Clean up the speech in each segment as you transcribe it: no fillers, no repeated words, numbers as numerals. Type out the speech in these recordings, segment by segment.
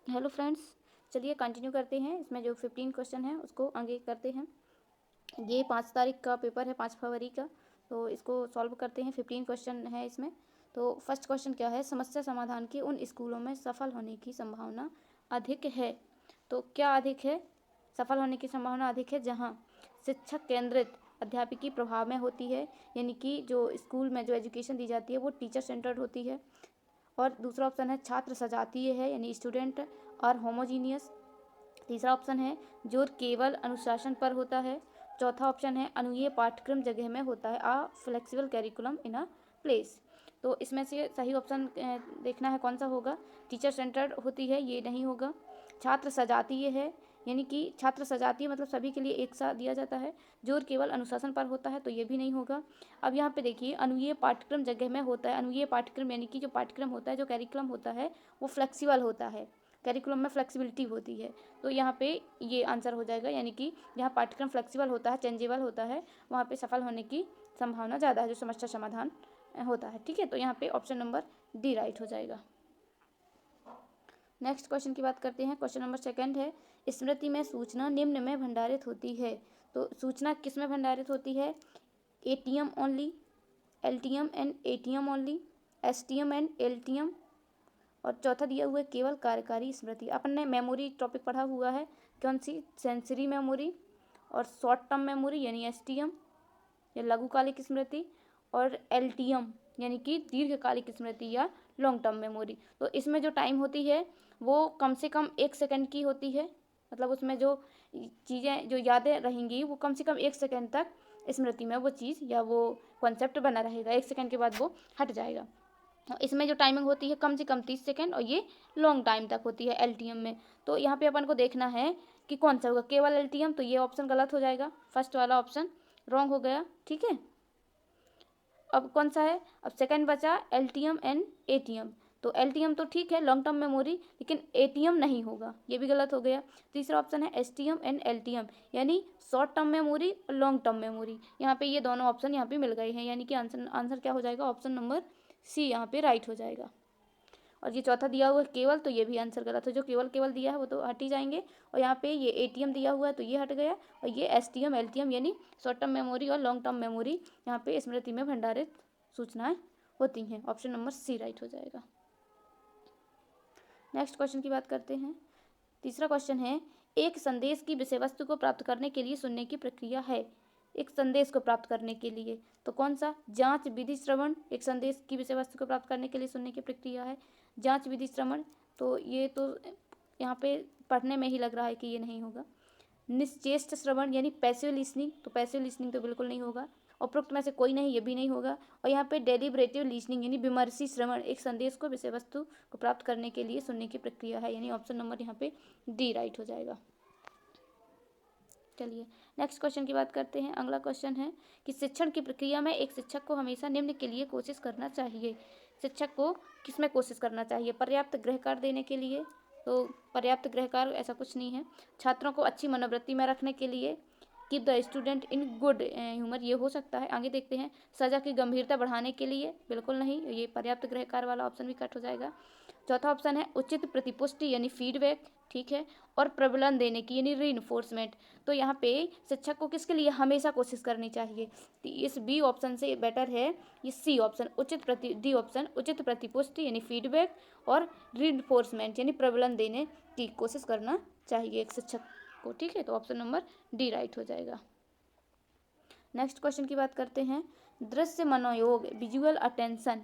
Hello friends, चलिए continue करते हैं। इसमें जो 15 क्वेश्चन है उसको आगे करते हैं। ये 5 तारीख का पेपर है, 5 फरवरी का, तो इसको सॉल्व करते हैं। 15 क्वेश्चन है इसमें। तो फर्स्ट क्वेश्चन क्या है, समस्या समाधान के उन स्कूलों में सफल होने की संभावना अधिक है। तो क्या अधिक है? सफल होने की संभावना अधिक है जहाँ शिक्षक केंद्रित अध्यापकी प्रभाव में होती है, यानी कि जो स्कूल में जो एजुकेशन दी जाती है वो टीचर सेंटर्ड होती है। और दूसरा ऑप्शन है छात्र सजातीय है, यानी स्टूडेंट और होमोजीनियस। तीसरा ऑप्शन है जोर केवल अनुशासन पर होता है। चौथा ऑप्शन है अनुयेय पाठ्यक्रम जगह में होता है, a flexible curriculum in a place. तो इसमें से सही ऑप्शन देखना है कौन सा होगा। टीचर सेंटर्ड होती है, ये नहीं होगा। छात्र सजातीय है, यानी कि छात्र सजातीय मतलब सभी के लिए एक साथ दिया जाता है। जोर केवल अनुशासन पर होता है, तो ये भी नहीं होगा। अब यहाँ पे देखिए, अनुयेय पाठ्यक्रम जगह में होता है। अनुयेय पाठ्यक्रम यानी कि जो पाठ्यक्रम होता है, जो कैरिकुलम होता है, वो फ्लेक्सिबल होता है। कैरिकुलम में फ्लेक्सिबिलिटी होती है, तो यहाँ पे ये आंसर हो जाएगा। यानी कि जहाँ पाठ्यक्रम फ्लेक्सिबल होता है, चेंजेबल होता है, वहाँ पे सफल होने की संभावना ज़्यादा है, जो समस्या समाधान होता है। ठीक है, तो यहाँ पे ऑप्शन नंबर डी राइट हो जाएगा। नेक्स्ट क्वेश्चन की बात करते हैं। क्वेश्चन नंबर सेकंड है, स्मृति में सूचना निम्न में भंडारित होती है। तो सूचना किस में भंडारित होती है? ATM only, LTM and ATM only, STM and LTM, और चौथा दिया हुआ है केवल कार्यकारी स्मृति। अपन ने मेमोरी टॉपिक पढ़ा हुआ है, कौन सी? सेंसरी मेमोरी और शॉर्ट टर्म मेमोरी यानी एसटीएम या लघुकालिक स्मृति, और एलटीएम यानी कि दीर्घकालिक स्मृति या लॉन्ग टर्म मेमोरी। तो इसमें जो टाइम होती है वो कम से कम 1 सेकंड की होती है, मतलब उसमें जो चीज़ें जो यादें रहेंगी वो कम से कम 1 सेकंड तक स्मृति में वो चीज़ या वो कॉन्सेप्ट बना रहेगा। 1 सेकंड के बाद वो हट जाएगा। इसमें जो टाइमिंग होती है कम से कम 30 सेकंड, और ये लॉन्ग टाइम तक होती है एलटीएम में। तो यहाँ पे अपन को देखना है कि कौन सा होगा, केवल एलटीएम। तो ये ऑप्शन गलत हो जाएगा, फर्स्ट वाला ऑप्शन रॉन्ग हो गया। ठीक है, अब कौन सा है? अब सेकंड बचा एलटीएम एंड एटीएम। तो एलटीएम तो ठीक है, लॉन्ग टर्म मेमोरी, लेकिन एटीएम नहीं होगा, ये भी गलत हो गया। तीसरा ऑप्शन है एसटीएम एंड एलटीएम, यानी शॉर्ट टर्म मेमोरी और लॉन्ग टर्म मेमोरी। यहाँ पे ये दोनों ऑप्शन यहाँ पे मिल गए हैं, यानी कि आंसर क्या हो जाएगा? ऑप्शन नंबर सी यहाँ पे राइट हो जाएगा। और ये चौथा दिया हुआ है केवल, तो ये भी आंसर गलत है। जो केवल केवल दिया है वो तो हट ही जाएंगे, और यहाँ पे ये एटीएम दिया हुआ है तो ये हट गया, और ये एसटीएम एलटीएम यानी शॉर्ट टर्म मेमोरी और लॉन्ग टर्म मेमोरी यहाँ पे स्मृति में भंडारित सूचनाएं होती हैं। ऑप्शन नंबर सी राइट हो जाएगा। नेक्स्ट क्वेश्चन की बात करते हैं। तीसरा क्वेश्चन है, एक संदेश की विषय वस्तु को प्राप्त करने के लिए सुनने की प्रक्रिया है। एक संदेश को प्राप्त करने के लिए तो कौन सा? जांच, विधि, श्रवण। एक संदेश की विषय वस्तु को प्राप्त करने के लिए सुनने की प्रक्रिया है जांच, विधि, श्रवण। तो ये तो यहाँ पे पढ़ने में ही लग रहा है कि ये नहीं होगा। निश्चेष्ट श्रवण यानी पैसिव लिसनिंग, तो पैसिव लिसनिंग तो बिल्कुल नहीं होगा। उपरोक्त में से कोई नहीं, ये भी नहीं होगा। और यहाँ पे डेलिब्रेटिव लिसनिंग यानी विमर्शी श्रवण, एक संदेश को विषय वस्तु को प्राप्त करने के लिए सुनने की प्रक्रिया है, यानी ऑप्शन नंबर यहाँ पे डी राइट हो जाएगा। चलिए नेक्स्ट क्वेश्चन की बात करते हैं। अगला क्वेश्चन है कि शिक्षण की प्रक्रिया में एक शिक्षक को हमेशा निम्न के लिए कोशिश करना चाहिए। शिक्षक को किस में कोशिश करना चाहिए? पर्याप्त गृहकार्य देने के लिए, तो पर्याप्त गृहकार्य ऐसा कुछ नहीं है। छात्रों को अच्छी मनोवृत्ति में रखने के लिए, keep the student in good humour, ये हो सकता है। आगे देखते हैं, सजा की गंभीरता बढ़ाने के लिए, बिल्कुल नहीं, ये पर्याप्त गृहकार्य वाला ऑप्शन भी कट हो जाएगा। चौथा ऑप्शन है उचित प्रतिपुष्टि यानी फीडबैक, ठीक है, और प्रबलन देने की यानी रीइंफोर्समेंट। तो यहाँ पे शिक्षक को किसके लिए हमेशा कोशिश करनी चाहिए? तो इस बी ऑप्शन से बेटर है ये सी ऑप्शन, डी ऑप्शन उचित प्रतिपुष्टि यानी फीडबैक और रीइंफोर्समेंट यानी प्रबलन देने की कोशिश करना चाहिए एक शिक्षक को। ठीक है, तो ऑप्शन नंबर डी राइट हो जाएगा। नेक्स्ट क्वेश्चन की बात करते हैं। दृश्य मनोयोग, विजुअल अटेंशन,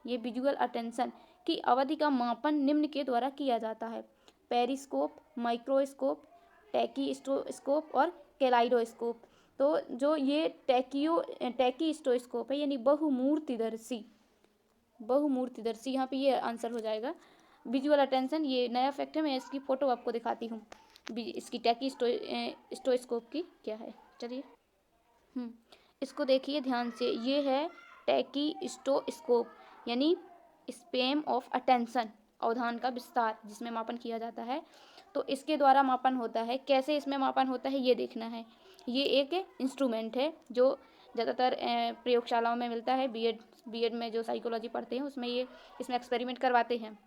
ये विजुअल अटेंशन की अवधि का मापन निम्न के द्वारा किया जाता है। पेरिस्कोप, माइक्रोस्कोप, टैकीस्टोस्कोप और कैलाइडोस्कोप। तो जो ये टैकीस्टोस्कोप है यानी बहुमूर्तिदर्शी, यहाँ पे ये आंसर हो जाएगा। विजुअल अटेंशन ये नया फैक्ट है, मैं इसकी फ़ोटो आपको दिखाती हूँ इसकी टैकीस्टोस्कोप की क्या है। चलिए इसको देखिए ध्यान से, ये है टैकीस्टोस्कोप यानी स्पेम ऑफ अटेंशन, अवधान का विस्तार जिसमें मापन किया जाता है। तो इसके द्वारा मापन होता है। कैसे इसमें मापन होता है ये देखना है। ये एक इंस्ट्रूमेंट है जो ज़्यादातर प्रयोगशालाओं में मिलता है। बीएड में जो साइकोलॉजी पढ़ते हैं उसमें इसमें एक्सपेरिमेंट करवाते हैं।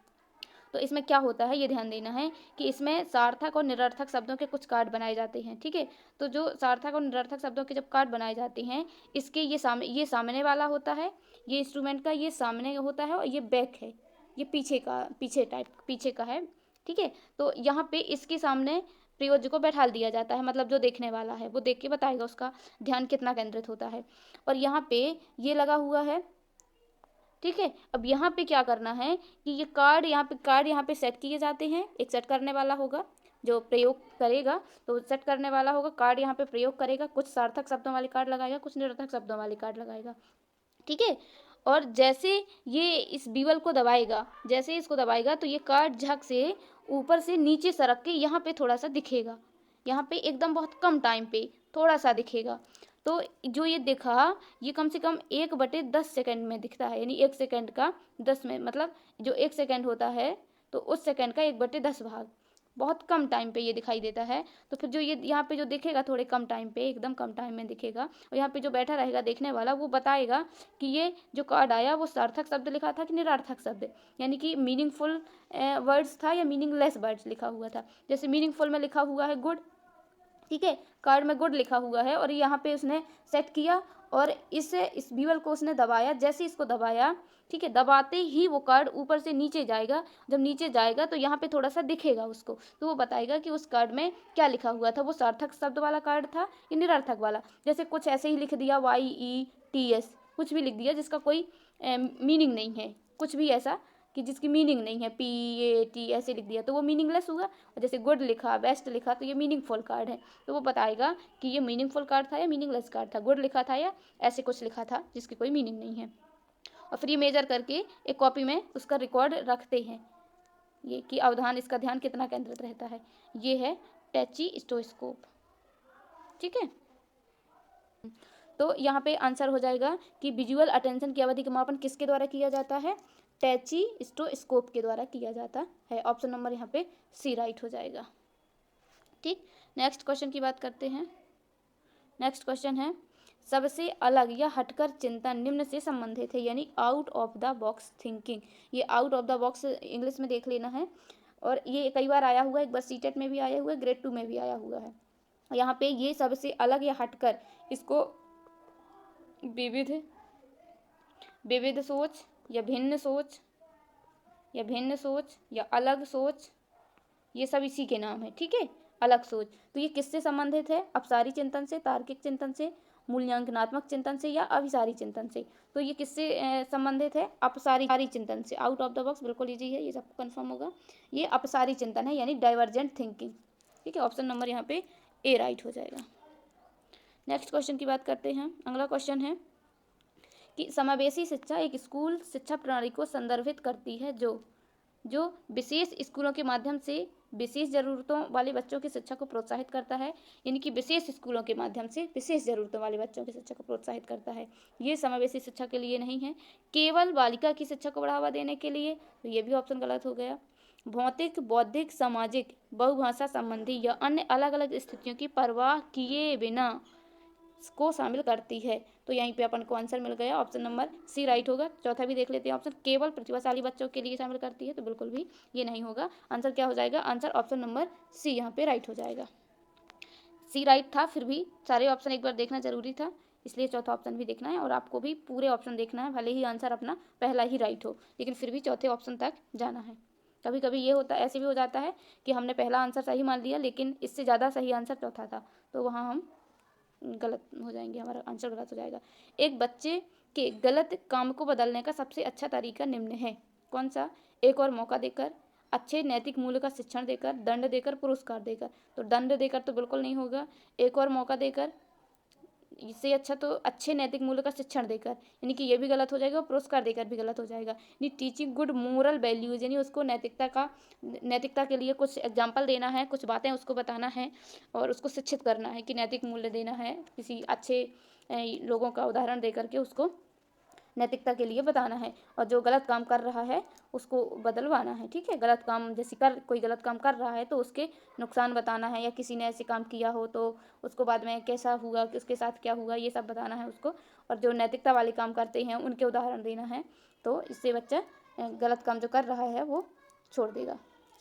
तो इसमें क्या होता है ये ध्यान देना है कि इसमें सार्थक और निरर्थक शब्दों के कुछ कार्ड बनाए जाते हैं। ठीक है, तो जो सार्थक और निरर्थक शब्दों के जब कार्ड बनाए जाते हैं, इसके ये सामने वाला होता है, ये इंस्ट्रूमेंट का ये सामने होता है और ये बैक है, ये पीछे का है। ठीक है, तो यहाँ पे इसके सामने प्रयोज्य को बैठाल दिया जाता है, मतलब जो देखने वाला है वो देख के बताएगा उसका ध्यान कितना केंद्रित होता है। और यहाँ पे ये लगा हुआ है। ठीक है, अब यहाँ पे क्या करना है कि ये कार्ड यहाँ पे सेट किए जाते हैं। एक सेट करने वाला होगा जो प्रयोग करेगा, तो सेट करने वाला होगा कार्ड यहाँ पे प्रयोग करेगा, कुछ सार्थक शब्दों वाले कार्ड लगाएगा, कुछ निरर्थक शब्दों वाले कार्ड लगाएगा। ठीक है, और जैसे ये इस बीवल को दबाएगा, जैसे इसको दबाएगा तो ये कार्ड झक से ऊपर से नीचे सरक के यहाँ पे थोड़ा सा दिखेगा, यहाँ पे एकदम बहुत कम टाइम पे थोड़ा सा दिखेगा। तो जो ये दिखा ये कम से कम 1/10 सेकंड में दिखता है, यानी 1 सेकंड का 10 में, मतलब जो 1 सेकंड होता है तो उस सेकंड का 1/10 भाग, बहुत कम टाइम पे ये दिखाई देता है। तो फिर जो ये यहाँ पे जो दिखेगा थोड़े कम टाइम पे, एकदम कम टाइम में दिखेगा, और यहाँ पे जो बैठा रहेगा देखने वाला वो बताएगा कि ये जो कार्ड आया वो सार्थक शब्द लिखा था कि निरर्थक शब्द, यानी कि मीनिंगफुल वर्ड्स था या मीनिंगलेस वर्ड्स लिखा हुआ था। जैसे मीनिंगफुल में लिखा हुआ है गुड, ठीक है, कार्ड में गुड लिखा हुआ है, और यहाँ पे उसने सेट किया और इस बीवल को उसने दबाया। जैसे इसको दबाया, ठीक है, दबाते ही वो कार्ड ऊपर से नीचे जाएगा। जब नीचे जाएगा तो यहाँ पे थोड़ा सा दिखेगा उसको, तो वो बताएगा कि उस कार्ड में क्या लिखा हुआ था, वो सार्थक शब्द वाला कार्ड था या निरर्थक वाला। जैसे कुछ ऐसे ही लिख दिया YETS, कुछ भी लिख दिया जिसका कोई मीनिंग नहीं है, कुछ भी ऐसा कि जिसकी मीनिंग नहीं है, PAT ऐसे लिख दिया तो वो मीनिंगलेस हुआ। और जैसे गुड लिखा, बेस्ट लिखा तो ये मीनिंगफुल कार्ड है, तो वो बताएगा कि ये मीनिंगफुल कार्ड था या मीनिंगलेस कार्ड था, गुड लिखा था या ऐसे कुछ लिखा था जिसकी कोई मीनिंग नहीं है। और फिर ये मेजर करके एक कॉपी में उसका रिकॉर्ड रखते हैं, ये कि अवधान, इसका ध्यान कितना केंद्रित रहता है। ये है टैचिस्टोस्कोप। ठीक है, तो यहाँ पे आंसर हो जाएगा कि विजुअल अटेंशन की अवधि का मापन किसके द्वारा किया जाता है, टैचिस्टोस्कोप के द्वारा किया जाता है। ऑप्शन नंबर यहाँ पे सी राइट हो जाएगा। ठीक, नेक्स्ट क्वेश्चन की बात करते हैं। नेक्स्ट क्वेश्चन है सबसे अलग या हटकर चिंतन निम्न से संबंधित है, यानी out of the box thinking. ये out of the box English में देख लेना है, और ये कई बार आया हुआ है, एक बार सीटेट में भी आया हुआ है, ग्रेड 2 में भी आया हुआ है। यहाँ पे ये सबसे अलग या हटकर, इसको विविध सोच या भिन्न सोच या अलग सोच, ये सब इसी के नाम है। ठीक है, अलग सोच। तो ये किससे संबंधित है, अपसारी चिंतन से, तार्किक चिंतन से, मूल्यांकनात्मक चिंतन से या अभिसारी चिंतन से। तो ये किससे संबंधित है, अपसारी चिंतन से। आउट ऑफ द बॉक्स बिल्कुल इजी है, ये सबको कंफर्म होगा। ये अपसारी चिंतन है, यानी डाइवर्जेंट थिंकिंग। ठीक है, ऑप्शन नंबर यहाँ पे ए राइट हो जाएगा। नेक्स्ट क्वेश्चन की बात करते हैं। अगला क्वेश्चन है कि समावेशी शिक्षा एक स्कूल शिक्षा प्रणाली को संदर्भित करती है जो विशेष स्कूलों के माध्यम से विशेष ज़रूरतों वाले बच्चों की शिक्षा को प्रोत्साहित करता है, यानी कि विशेष स्कूलों के माध्यम से विशेष ज़रूरतों वाले बच्चों की शिक्षा को प्रोत्साहित करता है। ये समावेशी शिक्षा के लिए नहीं है, केवल बालिका की शिक्षा को बढ़ावा देने के लिए, तो ये भी ऑप्शन गलत हो गया। भौतिक, बौद्धिक, सामाजिक, बहुभाषा संबंधी या अन्य अलग अलग स्थितियों की परवाह किए बिना को शामिल करती है, तो यहीं पे अपन को आंसर मिल गया, ऑप्शन नंबर सी राइट होगा। चौथा भी देख लेते हैं ऑप्शन, केवल प्रतिभाशाली बच्चों के लिए शामिल करती है, तो बिल्कुल भी ये नहीं होगा। आंसर क्या हो जाएगा, आंसर ऑप्शन नंबर सी यहाँ पे राइट हो जाएगा। सी राइट था, फिर भी सारे ऑप्शन एक बार देखना जरूरी था, इसलिए चौथा ऑप्शन भी देखना है, और आपको भी पूरे ऑप्शन देखना है, भले ही आंसर अपना पहला ही राइट हो, लेकिन फिर भी चौथे ऑप्शन तक जाना है। कभी कभी ये होता ऐसे भी हो जाता है कि हमने पहला आंसर सही मान लिया, लेकिन इससे ज़्यादा सही आंसर चौथा था, तो वहाँ हम गलत हो जाएंगे, हमारा आंसर गलत हो जाएगा। एक बच्चे के गलत काम को बदलने का सबसे अच्छा तरीका निम्न है, कौन सा, एक और मौका देकर, अच्छे नैतिक मूल्य का शिक्षण देकर, दंड देकर, पुरस्कार देकर। तो दंड देकर तो बिल्कुल नहीं होगा, एक और मौका देकर, इससे अच्छा तो अच्छे नैतिक मूल्य का शिक्षण देकर, यानी कि ये भी गलत हो जाएगा, और पुरस्कार देकर भी गलत हो जाएगा। यानी टीचिंग गुड मोरल वैल्यूज, यानी उसको नैतिकता के लिए कुछ एग्जाम्पल देना है, कुछ बातें उसको बताना है, और उसको शिक्षित करना है कि नैतिक मूल्य देना है, किसी अच्छे लोगों का उदाहरण दे करके उसको नैतिकता के लिए बताना है, और जो गलत काम कर रहा है उसको बदलवाना है। ठीक है, गलत काम जैसे कोई गलत काम कर रहा है तो उसके नुकसान बताना है, या किसी ने ऐसे काम किया हो तो उसको बाद में कैसा हुआ, किसके साथ क्या हुआ, ये सब बताना है उसको, और जो नैतिकता वाले काम करते हैं उनके उदाहरण देना है, तो इससे बच्चा गलत काम जो कर रहा है वो छोड़ देगा।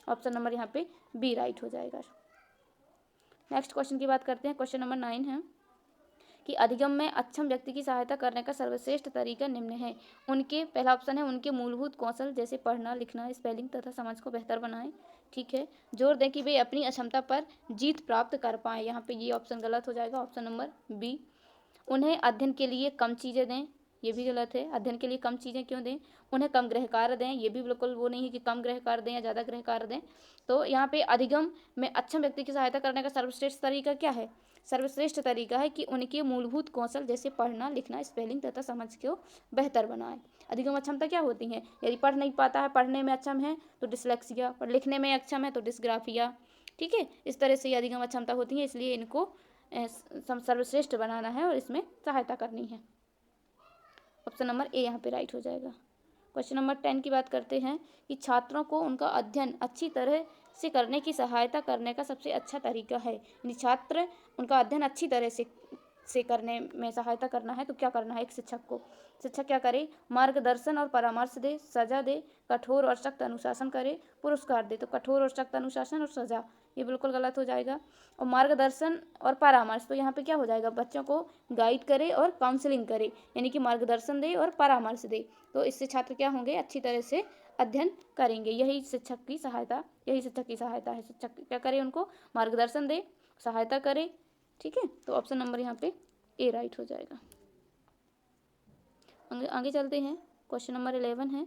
ऑप्शन नंबर यहाँ पे बी राइट हो जाएगा। नेक्स्ट क्वेश्चन की बात करते हैं। क्वेश्चन नंबर 9 है कि अधिगम में अक्षम व्यक्ति की सहायता करने का सर्वश्रेष्ठ तरीका निम्न है। उनके, पहला ऑप्शन है, उनके मूलभूत कौशल जैसे पढ़ना लिखना स्पेलिंग तथा समझ को बेहतर बनाएं। ठीक है, जोर दें कि वे अपनी अक्षमता पर जीत प्राप्त कर पाएं। यहाँ पे ये ऑप्शन गलत हो जाएगा, ऑप्शन नंबर बी। उन्हें अध्ययन के लिए कम चीज़ें दें, ये भी गलत है। अध्ययन के लिए कम चीज़ें क्यों दें? उन्हें कम गृह कार्य दें, ये भी बिल्कुल वो नहीं है कि कम गृह कार्य दें या ज़्यादा गृह कार्य दें। तो यहाँ पे अधिगम में अक्षम व्यक्ति की सहायता करने का सर्वश्रेष्ठ तरीका क्या है? सर्वश्रेष्ठ तरीका है कि उनके मूलभूत कौशल जैसे पढ़ना लिखना स्पेलिंग तथा समझ को बेहतर बनाएं। अधिगम अक्षमता क्या होती हैं? यदि पढ़ नहीं पाता है, पढ़ने में अक्षम है तो डिसलेक्सिया, पर लिखने में अक्षम है तो डिस्ग्राफिया। ठीक है, इस तरह से ये अधिगम अक्षमता होती है, इसलिए इनको सर्वश्रेष्ठ बनाना है और इसमें सहायता करनी है। ऑप्शन नंबर ए यहाँ पे राइट हो जाएगा। क्वेश्चन नंबर 10 की बात करते हैं कि छात्रों को उनका अध्ययन अच्छी तरह से करने की सहायता करने का सबसे अच्छा तरीका है। यानी छात्र उनका अध्ययन अच्छी तरह से करने में सहायता करना है तो क्या करना है? एक शिक्षक को, शिक्षक क्या करे? मार्गदर्शन और परामर्श दे, सजा दे, कठोर और सख्त अनुशासन करे, पुरस्कार दे। तो कठोर और सख्त अनुशासन और सजा ये बिल्कुल गलत हो जाएगा। और मार्गदर्शन और परामर्श, तो यहाँ पे क्या हो जाएगा? बच्चों को गाइड करे और काउंसलिंग करे, यानी कि मार्गदर्शन दे और परामर्श दे। तो इससे छात्र क्या होंगे? अच्छी तरह से अध्ययन करेंगे। यही शिक्षक की सहायता है। शिक्षक क्या करे? उनको मार्गदर्शन दे, सहायता करे। ठीक है, तो ऑप्शन नंबर यहाँ पे ए राइट हो जाएगा। आगे चलते हैं। क्वेश्चन नंबर 11 है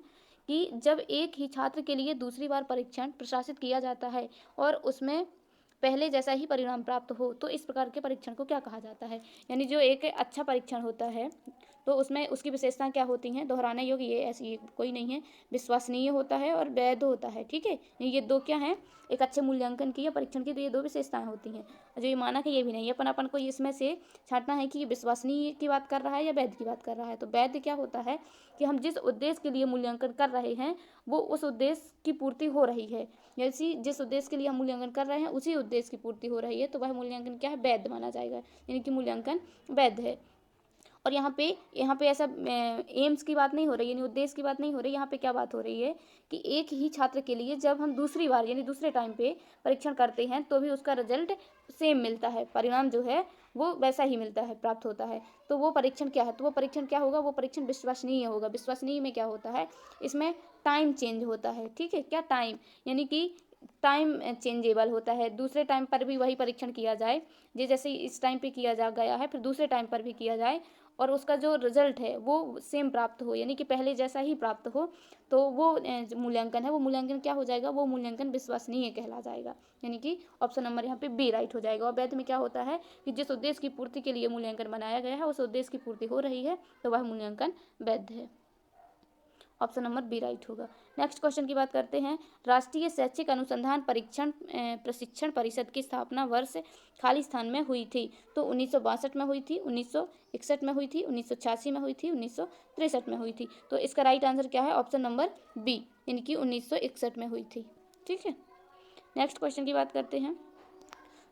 कि जब एक ही छात्र के लिए दूसरी बार परीक्षण प्रशासित किया जाता है और उसमें पहले जैसा ही परिणाम प्राप्त हो तो इस प्रकार के परीक्षण को क्या कहा जाता है? यानी जो एक अच्छा परीक्षण होता है तो उसमें उसकी विशेषताएं क्या होती हैं? दोहराने योग्य ये ऐसी कोई नहीं है, विश्वसनीय होता है और वैध होता है। ठीक है, ये दो क्या हैं? एक अच्छे मूल्यांकन की या परीक्षण की तो ये दो विशेषताएं होती हैं। जो ये मानक है ये भी नहीं है, अपन को इसमें से छांटना है कि ये विश्वसनीय की बात कर रहा है या वैध की बात कर रहा है। तो वैध क्या होता है कि हम जिस उद्देश्य के लिए मूल्यांकन कर रहे हैं वो उस उद्देश्य की पूर्ति हो रही है, जैसी जिस उद्देश्य के लिए हम मूल्यांकन कर रहे हैं उसी उद्देश्य की पूर्ति हो रही है, तो वह मूल्यांकन क्या है? वैध माना जाएगा, यानी कि मूल्यांकन वैध है। और यहाँ पे ऐसा एम्स की बात नहीं हो रही, यानी उद्देश्य की बात नहीं हो रही। यहाँ पे क्या बात हो रही है कि एक ही छात्र के लिए जब हम दूसरी बार यानी दूसरे टाइम पे परीक्षण करते हैं तो भी उसका रिजल्ट सेम मिलता है, परिणाम जो है वो वैसा ही मिलता है, प्राप्त होता है। तो वो परीक्षण क्या है? तो वो परीक्षण क्या होगा? वो परीक्षण विश्वसनीय होगा। विश्वसनीय में क्या होता है? इसमें टाइम चेंज होता है। ठीक है, क्या टाइम? यानी कि टाइम चेंजेबल होता है, दूसरे टाइम पर भी वही परीक्षण किया जाए, जैसे इस टाइम पे किया जा गया है फिर दूसरे टाइम पर भी किया जाए और उसका जो रिजल्ट है वो सेम प्राप्त हो, यानी कि पहले जैसा ही प्राप्त हो, तो वो मूल्यांकन है, वो मूल्यांकन क्या हो जाएगा? वो मूल्यांकन विश्वसनीय कहला जाएगा, यानी कि ऑप्शन नंबर यहाँ पे बी राइट हो जाएगा। और वैध में क्या होता है कि जिस उद्देश्य की पूर्ति के लिए मूल्यांकन बनाया गया है उस उद्देश्य की पूर्ति हो रही है तो वह मूल्यांकन वैध है। ऑप्शन नंबर बी राइट होगा। नेक्स्ट क्वेश्चन की बात करते हैं। राष्ट्रीय शैक्षिक अनुसंधान प्रशिक्षण परिषद की स्थापना वर्ष खाली स्थान में हुई थी। तो 1962 में हुई थी, 1961 में हुई थी, 1986 में हुई थी, 1963 में हुई थी। तो इसका राइट आंसर क्या है? ऑप्शन नंबर बी, यानी कि 1961 में हुई थी। ठीक है, नेक्स्ट क्वेश्चन की बात करते हैं।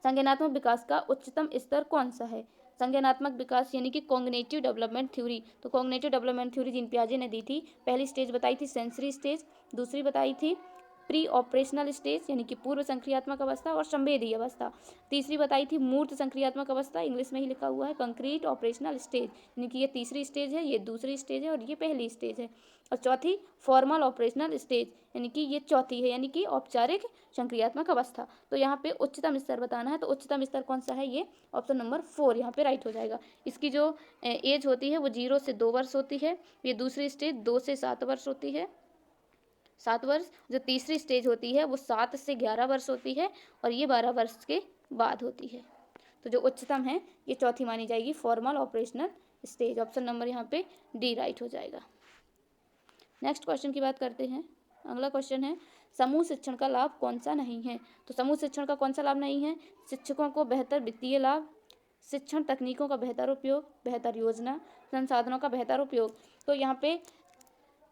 संज्ञानात्मक विकास का उच्चतम स्तर कौन सा है? संज्ञानात्मक विकास यानी कि कॉग्निटिव डेवलपमेंट थ्योरी। तो कॉग्निटिव डेवलपमेंट थ्योरी जीन पियाजे ने दी थी। पहली स्टेज बताई थी सेंसरी स्टेज, दूसरी बताई थी प्री ऑपरेशनल स्टेज यानी कि पूर्व संक्रियात्मक अवस्था और संवेदी अवस्था, तीसरी बताई थी मूर्त संक्रियात्मक अवस्था, इंग्लिश में ही लिखा हुआ है कंक्रीट ऑपरेशनल स्टेज, यानी कि ये तीसरी स्टेज है, ये दूसरी स्टेज है और ये पहली स्टेज है। और चौथी फॉर्मल ऑपरेशनल स्टेज, यानी कि ये चौथी है, यानी कि औपचारिक संक्रियात्मक अवस्था। तो यहाँ पे उच्चतम स्तर बताना है, तो उच्चतम स्तर कौन सा है? ये ऑप्शन नंबर 4 यहाँ पे राइट हो जाएगा। इसकी जो एज होती है वो 0 से 2 वर्ष होती है, ये दूसरी स्टेज 2 से 7 वर्ष होती है, 7 वर्ष। जो तीसरी स्टेज होती है वो 7 से 11 वर्ष होती है और ये 12 वर्ष के बाद होती है। तो जो उच्चतम है ये चौथी मानी जाएगी, formal operational stage. Option number यहाँ पे डी राइट हो जाएगा। नेक्स्ट क्वेश्चन की बात करते हैं। अगला क्वेश्चन है समूह शिक्षण का लाभ कौन सा नहीं है? तो समूह शिक्षण का कौन सा लाभ नहीं है? शिक्षकों को बेहतर वित्तीय लाभ, शिक्षण तकनीकों का बेहतर उपयोग, बेहतर योजना, संसाधनों का बेहतर उपयोग। तो यहाँ पे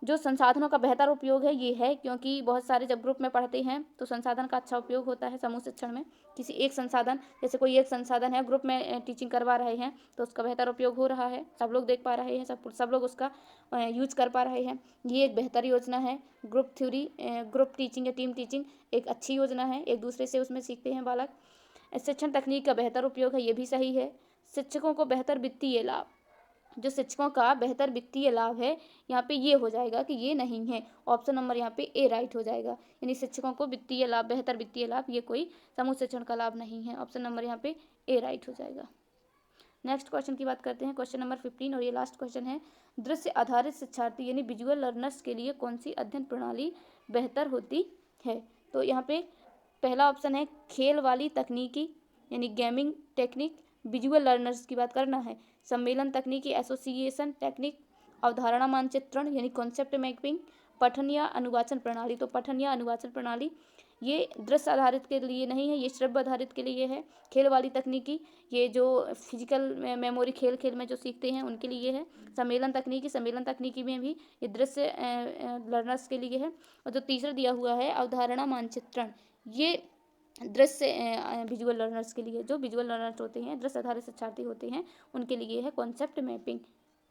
जो संसाधनों का बेहतर उपयोग है ये है, क्योंकि बहुत सारे जब ग्रुप में पढ़ते हैं तो संसाधन का अच्छा उपयोग होता है समूह शिक्षण में। किसी एक संसाधन, जैसे कोई एक संसाधन है, ग्रुप में टीचिंग करवा रहे हैं तो उसका बेहतर उपयोग हो रहा है, सब लोग देख पा रहे हैं, सब लोग उसका यूज कर पा रहे हैं। ये एक बेहतर योजना है। ग्रुप थ्योरी, ग्रुप टीचिंग या टीम टीचिंग एक अच्छी योजना है, एक दूसरे से उसमें सीखते हैं बालक। शिक्षण तकनीक का बेहतर उपयोग है, ये भी सही है। शिक्षकों को बेहतर वित्तीय लाभ, जो शिक्षकों का बेहतर वित्तीय लाभ है, यहाँ पे ये हो जाएगा कि ये नहीं है। ऑप्शन नंबर यहाँ पे ए राइट हो जाएगा, यानी शिक्षकों को वित्तीय लाभ, बेहतर वित्तीय लाभ, ये कोई समूह शिक्षण का लाभ नहीं है। ऑप्शन नंबर यहाँ पे ए राइट हो जाएगा। नेक्स्ट क्वेश्चन की बात करते हैं, क्वेश्चन नंबर 15, और ये लास्ट क्वेश्चन है। दृश्य आधारित शिक्षार्थी यानी विजुअल लर्नर्स के लिए कौन सी अध्ययन प्रणाली बेहतर होती है? तो यहाँ पे पहला ऑप्शन है खेल वाली तकनीकी यानी गेमिंग टेक्निक। विजुअल लर्नर्स की बात करना है, सम्मेलन तकनीकी एसोसिएशन टेक्निक, अवधारणा मानचित्रण यानी कॉन्सेप्ट मैपिंग, पठन या अनुवाचन प्रणाली। तो पठन या अनुवाचन प्रणाली ये दृश्य आधारित के लिए नहीं है, ये श्रव्य आधारित के लिए है। खेल वाली तकनीकी ये जो फिजिकल मेमोरी खेल खेल में जो सीखते हैं उनके लिए है। सम्मेलन तकनीकी में भी ये दृश्य लर्नर्स के लिए है। और जो तीसरा दिया हुआ है अवधारणा मानचित्रण, ये दृश्य विजुअल लर्नर्स के लिए, जो विजुअल लर्नर्स होते हैं, दृश्य आधारित शिक्षार्थी होते हैं, उनके लिए है कॉन्सेप्ट मैपिंग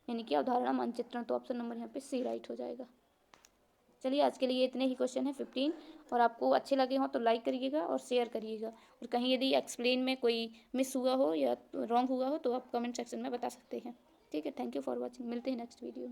यानी कि अवधारणा मानचित्रण। तो ऑप्शन नंबर यहाँ पे सी राइट हो जाएगा। चलिए आज के लिए इतने ही क्वेश्चन हैं 15, और आपको अच्छे लगे हों तो लाइक करिएगा और शेयर करिएगा, और कहीं यदि एक्सप्लेन में कोई मिस हुआ हो या रॉन्ग हुआ हो तो आप कमेंट सेक्शन में बता सकते हैं। ठीक है, थैंक यू फॉर वॉचिंग, मिलते हैं नेक्स्ट वीडियो में।